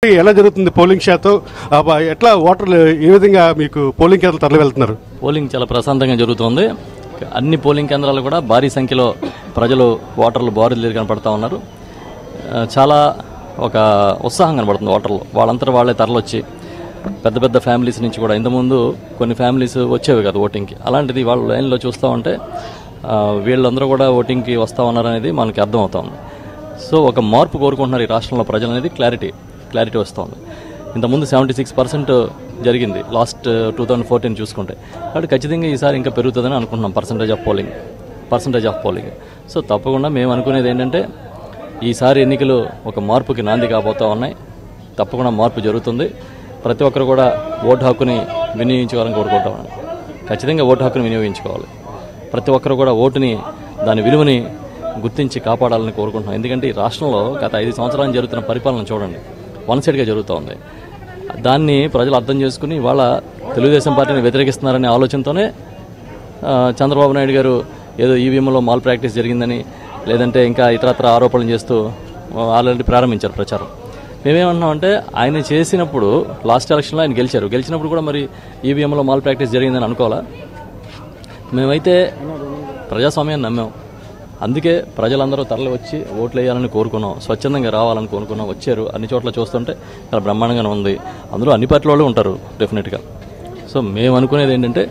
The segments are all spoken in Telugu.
ఎలా జరుగుతుంది పోలింగ్ శాతం ఎట్లా ఓటర్లు ఏ విధంగా మీకు పోలింగ్ కేంద్రాలు తరలి వెళ్తున్నారు? పోలింగ్ చాలా ప్రశాంతంగా జరుగుతుంది. అన్ని పోలింగ్ కేంద్రాలు కూడా భారీ సంఖ్యలో ప్రజలు ఓటర్లు బారులు కనపడతా ఉన్నారు. చాలా ఒక ఉత్సాహం కనబడుతుంది ఓటర్లు. వాళ్ళంతా వాళ్ళే తరలొచ్చి పెద్ద పెద్ద ఫ్యామిలీస్ నుంచి కూడా ఇంతకుముందు కొన్ని ఫ్యామిలీస్ వచ్చేవి కదా ఓటింగ్కి, అలాంటిది వాళ్ళు లైన్లో చూస్తూ ఉంటే వీళ్ళందరూ కూడా ఓటింగ్కి వస్తూ ఉన్నారనేది మనకి అర్థమవుతుంది. సో ఒక మార్పు కోరుకుంటున్నారు ఈ రాష్ట్రంలో ప్రజలు అనేది క్లారిటీ వస్తుంది. ఇంతకుముందు 76% జరిగింది లాస్ట్ 2014 చూసుకుంటే. కాబట్టి ఖచ్చితంగా ఈసారి ఇంకా పెరుగుతుందని అనుకుంటున్నాం పర్సంటేజ్ ఆఫ్ పోలింగ్. సో తప్పకుండా మేము అనుకునేది ఏంటంటే ఈసారి ఎన్నికలు ఒక మార్పుకి నాంది కాబోతూ ఉన్నాయి. తప్పకుండా మార్పు జరుగుతుంది. ప్రతి ఒక్కరు కూడా ఓటు హక్కుని వినియోగించుకోవాలని కోరుకుంటా ఉన్నాం. ఖచ్చితంగా ఓటు హక్కుని వినియోగించుకోవాలి. ప్రతి ఒక్కరు కూడా ఓటుని దాని విలువని గుర్తించి కాపాడాలని కోరుకుంటున్నాం. ఎందుకంటే ఈ రాష్ట్రంలో గత 5 సంవత్సరాలు జరుగుతున్న పరిపాలన చూడండి, వన్ సైడ్గా జరుగుతూ ఉంది. దాన్ని ప్రజలు అర్థం చేసుకుని వాళ్ళ తెలుగుదేశం పార్టీని వ్యతిరేకిస్తున్నారనే ఆలోచనతోనే చంద్రబాబు నాయుడు గారు ఏదో ఈవీఎంలో మాల్ ప్రాక్టీస్ జరిగిందని లేదంటే ఇంకా ఇతరత్ర ఆరోపణలు చేస్తూ ఆల్రెడీ ప్రారంభించారు ప్రచారం. మేమేమన్నామంటే ఆయన చేసినప్పుడు లాస్ట్ ఎలక్షన్లో ఆయన గెలిచినప్పుడు కూడా మరి ఈవీఎంలో మాల్ ప్రాక్టీస్ జరిగిందని అనుకోవాలా? మేమైతే ప్రజాస్వామ్యాన్ని నమ్మాం. అందుకే ప్రజలందరూ తరలి వచ్చి ఓట్లు వేయాలని కోరుకున్నాం, స్వచ్ఛందంగా రావాలని కోరుకున్నాం. వచ్చారు. అన్ని చోట్ల చూస్తుంటే చాలా బ్రహ్మాండంగానే ఉంది. అందులో అన్ని పార్టీల వాళ్ళు ఉంటారు డెఫినెట్గా. సో మేము అనుకునేది ఏంటంటే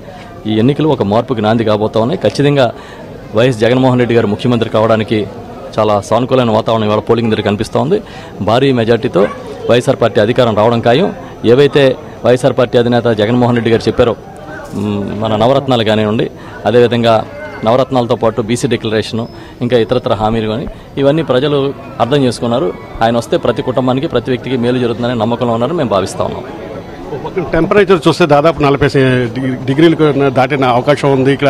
ఈ ఎన్నికలు ఒక మార్పుకి నాంది కాబోతా ఉన్నాయి. ఖచ్చితంగా వైఎస్ జగన్మోహన్ రెడ్డి గారు ముఖ్యమంత్రి కావడానికి చాలా సానుకూలమైన వాతావరణం ఇవాళ పోలింగ్ దగ్గర కనిపిస్తూ ఉంది. భారీ మెజార్టీతో వైఎస్ఆర్ పార్టీ అధికారం రావడం ఖాయం. ఏవైతే వైఎస్ఆర్ పార్టీ అధినేత జగన్మోహన్ రెడ్డి గారు చెప్పారో మన నవరత్నాలు కానివ్వండి, అదేవిధంగా నవరత్నాలతో పాటు బీసీ డిక్లరేషను, ఇంకా ఇతరత్ర హామీలు కానీ ఇవన్నీ ప్రజలు అర్థం చేసుకున్నారు. ఆయన వస్తే ప్రతి కుటుంబానికి ప్రతి వ్యక్తికి మేలు జరుగుతుందనే నమ్మకంలో ఉన్నారని మేము భావిస్తూ ఉన్నాం. టెంపరేచర్ చూస్తే దాదాపు 40 డిగ్రీలకు దాటిన అవకాశం ఉంది. ఇక్కడ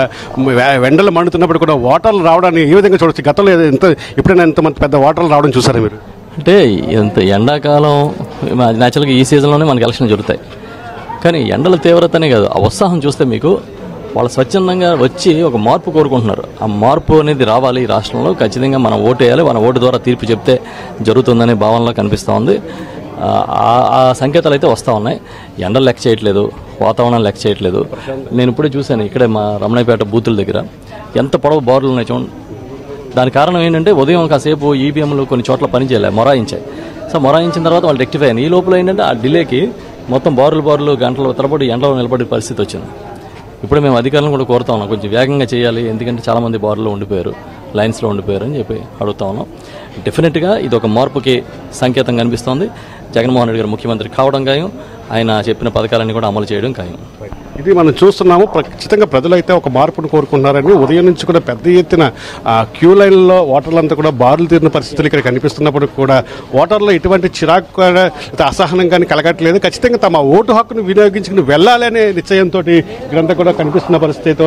ఎండలు మండుతున్నప్పుడు కూడా ఓటర్లు రావడాన్ని ఏ విధంగా చూడొచ్చు? గతంలో ఎప్పుడైనా ఎంతమంది పెద్ద ఓటర్లు రావడం చూసారా మీరు? అంటే ఎండాకాలం న్యాచురల్గా ఈ సీజన్లోనే మనకి ఎలక్షన్ జరుగుతాయి. కానీ ఎండల తీవ్రతనే కాదు, ఆ ఉత్సాహం చూస్తే మీకు వాళ్ళు స్వచ్ఛందంగా వచ్చి ఒక మార్పు కోరుకుంటున్నారు. ఆ మార్పు అనేది రావాలి ఈ రాష్ట్రంలో. ఖచ్చితంగా మనం ఓటు వేయాలి, మన ఓటు ద్వారా తీర్పు చెప్తే జరుగుతుందనే భావనలో కనిపిస్తూ ఉంది. ఆ సంకేతాలు అయితే వస్తూ ఉన్నాయి. ఎండలు లెక్క చేయట్లేదు, వాతావరణం లెక్క చేయట్లేదు. నేను ఇప్పుడే చూశాను ఇక్కడే మా రమణయ్యపేట బూతుల దగ్గర ఎంత పొడవు బారులు ఉన్నాయి చూడండి. దాని కారణం ఏంటంటే ఉదయం కాసేపు ఈవీఎంలు కొన్ని చోట్ల పనిచేయలే, మొరాయించాయి. సో మొరాయించిన తర్వాత వాళ్ళు రెక్టిఫై అయ్యారు. ఈ లోపల ఏంటంటే ఆ డిలేకి మొత్తం బారులు గంటల తరబడి ఎండలో నిలబడే పరిస్థితి వచ్చింది. ఇప్పుడు మేము అధికారులను కూడా కోరుతా ఉన్నాం, కొంచెం వేగంగా చేయాలి, ఎందుకంటే చాలామంది బారులో ఉండిపోయారు, లైన్స్లో ఉండిపోయారు అని చెప్పి అడుగుతా ఉన్నాం. డెఫినెట్గా ఇది ఒక మార్పుకి సంకేతం కనిపిస్తోంది. జగన్మోహన్ రెడ్డి గారు ముఖ్యమంత్రి కావడం ఖాయం, ఆయన చెప్పిన పథకాలన్నీ కూడా అమలు చేయడం ఖాయం. ఇది మనం చూస్తున్నాము. ఖచ్చితంగా ప్రజలైతే ఒక మార్పును కోరుకుంటున్నారని ఉదయం నుంచి కూడా పెద్ద ఎత్తున క్యూ లైన్లో ఓటర్లంతా కూడా బారులు తీరిన పరిస్థితులు ఇక్కడ కనిపిస్తున్నప్పుడు కూడా ఓటర్లు ఎటువంటి చిరాకు అసహనం కానీ కలగట్లేదు. ఖచ్చితంగా తమ ఓటు హక్కును వినియోగించుకుని వెళ్ళాలనే నిశ్చయంతో ఇక్కడంతా కూడా కనిపిస్తున్న పరిస్థితి.